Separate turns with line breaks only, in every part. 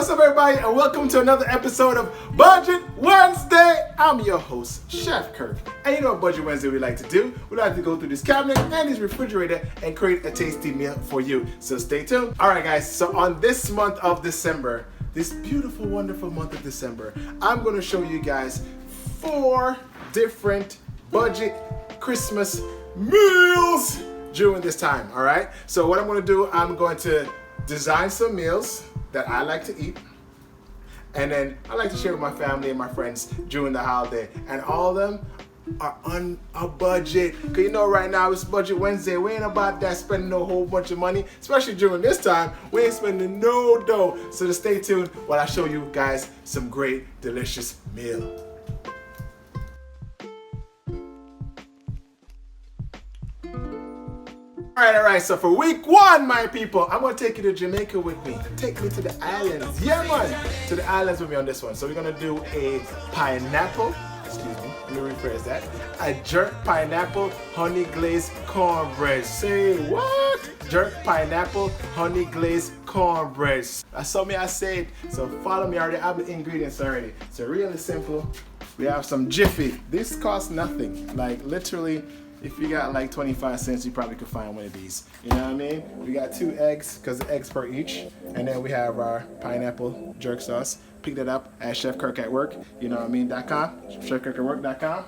What's up, everybody, and welcome to another episode of Budget Wednesday. I'm your host, Chef Kirk. And you know what Budget Wednesday we like to do? We like to go through this cabinet and this refrigerator and create a tasty meal for you. So stay tuned. All right, guys, so on this month of December, this beautiful, wonderful month of December, I'm going to show you guys 4 different budget Christmas meals during this time, all right? So what I'm going to do, I'm going to design some meals that I like to eat, and then I like to share with my family and my friends during the holiday, and all of them are on a budget. Cause you know right now it's Budget Wednesday. We ain't about that spending a whole bunch of money, especially during this time. We ain't spending no dough. So just stay tuned while I show you guys some great, delicious meal. All right, so for week 1, my people, I'm gonna take you to Jamaica with me. Take me to the islands. Yeah, man, to the islands with me on this one. So we're gonna do a pineapple, excuse me, let me rephrase that. A jerk pineapple honey glazed cornbread. Say what? Jerk pineapple honey glazed cornbread. That's something I said, so follow me. I already have the ingredients already. So really simple. We have some Jiffy. This costs nothing, like literally. If you got like 25 cents, you probably could find one of these. You know what I mean? We got 2 eggs, because the eggs per each. And then we have our pineapple jerk sauce. Pick that up at Chef Kirk at Work, you know what I mean, .com, chefkirkatwork.com.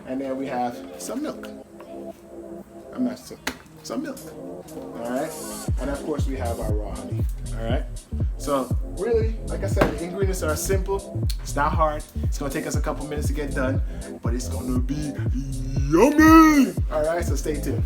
And then we have some milk. Some milk. Alright? And of course we have our raw honey. Alright? So really, like I said, the ingredients are simple. It's not hard. It's gonna take us a couple minutes to get done, but it's gonna be yummy! Alright, so stay tuned.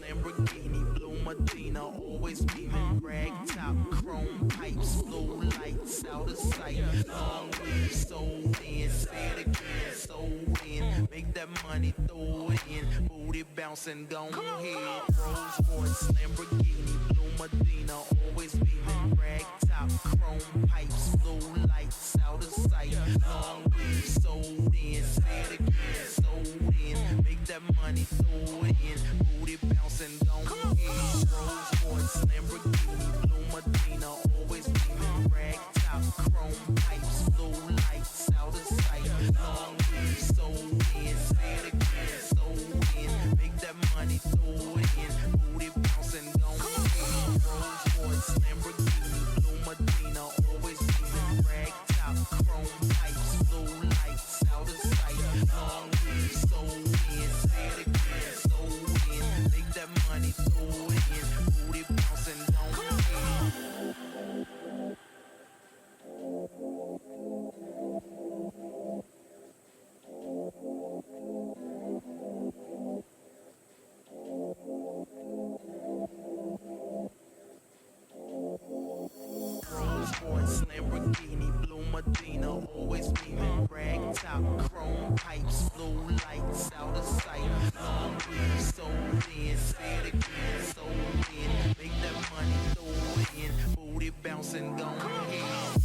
Lamborghini, blue Medina, always beaming, rag top, chrome pipes, low lights, out of sight, long weave, sold in, say it again, sold in, make that money, throw it in, booty bouncing, go ahead, Rolls Royce, Lamborghini, blue Medina, always beaming, rag top, chrome pipes, low lights, out of sight, long weave, sold in, say it again, sold in, make that money, throw it in, booty bouncing, go ahead, Rolls Royce, Lamborghini, blue Medina, always beaming, rag top, chrome pipes, low lights, out of sight, long weave, sold in, say it again, sold in, make that money, throw it in, booty bouncing, go ahead, Rolls Royce, Lamborghini, blue Medina, always beaming, rag top, chrome pipes, low lights, out of sight, long weave, sold in, say it again, sold in, make that money, throw it in, booty bouncing, go ahead. Rolls Royce, Lamborghini, blue Medina, always beaming, rag top, chrome pipes, low lights, out of sight, long weave, sold in, say it again, sold in, make that money, throw it in, booty bouncing, go ahead.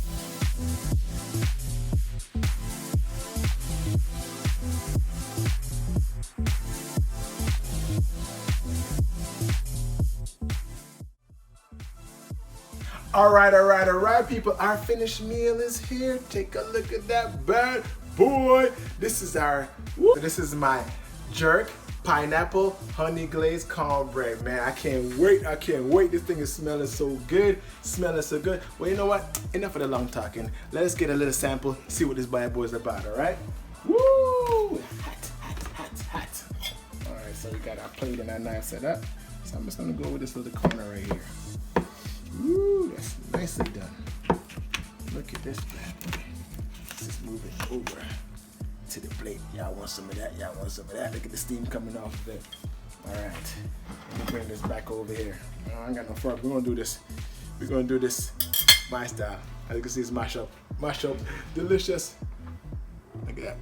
All right, people. Our finished meal is here. Take a look at that bad boy. This is my jerk pineapple honey glazed cornbread, man. I can't wait. This thing is smelling so good. Well, you know what? Enough of the long talking. Let us get a little sample, see what this bad boy is about, all right? Woo! Hot. All right, so we got our plate and our knife set up. So I'm just gonna go with this little corner right here. Ooh, that's nicely done. Look at this bad boy. Let's just move it over to the plate. Y'all want some of that? Look at the steam coming off of it. All right, let me bring this back over here. I ain't got no fork. We're gonna do this. We're gonna do this my style. As you can see, it's mash up, delicious. Look at that.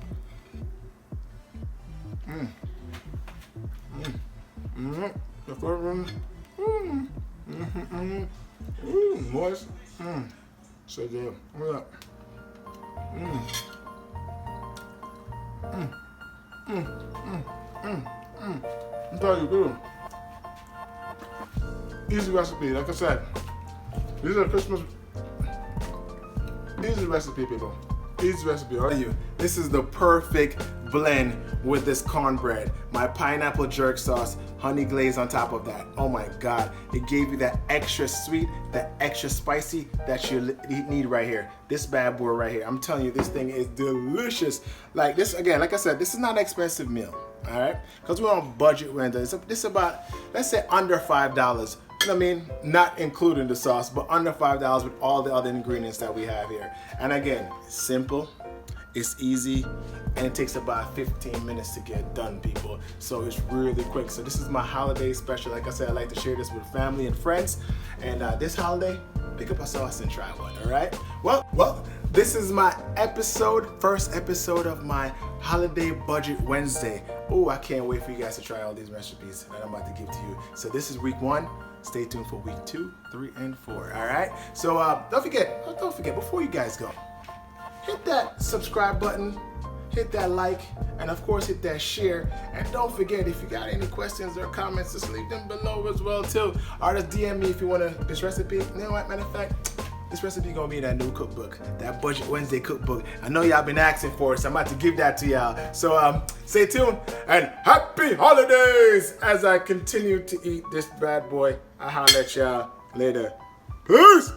The first one. Moist. So good. Hold up. I'm telling you, good. Easy recipe, like I said. This is a Christmas easy recipe, people. Easy recipe, all right? This is the perfect blend with this cornbread. My pineapple jerk sauce, honey glaze on top of that. Oh my God, it gave you that extra sweet, that extra spicy that you need right here. This bad boy right here. I'm telling you, this thing is delicious. Like this, again, like I said, this is not an expensive meal, all right? Because we're on budget Wednesday. This is about, let's say, under $5. You know what I mean? Not including the sauce, but under $5 with all the other ingredients that we have here. And again, it's simple, it's easy, and it takes about 15 minutes to get done, people. So it's really quick. So this is my holiday special. Like I said, I like to share this with family and friends. And this holiday, pick up a sauce and try one, all right? Well, this is my first episode of my Holiday Budget Wednesday. Oh, I can't wait for you guys to try all these recipes that I'm about to give to you. So this is week 1. Stay tuned for week 2, 3, and 4. All right. So don't forget. Before you guys go, hit that subscribe button, hit that like, and of course hit that share. And don't forget, if you got any questions or comments, just leave them below as well too. Or just DM me if you want this recipe. You know what? Matter of fact, this recipe gonna be in that new cookbook, that Budget Wednesday cookbook. I know y'all been asking for it, so I'm about to give that to y'all. So stay tuned and happy holidays as I continue to eat this bad boy. I'll holler at y'all later. Peace!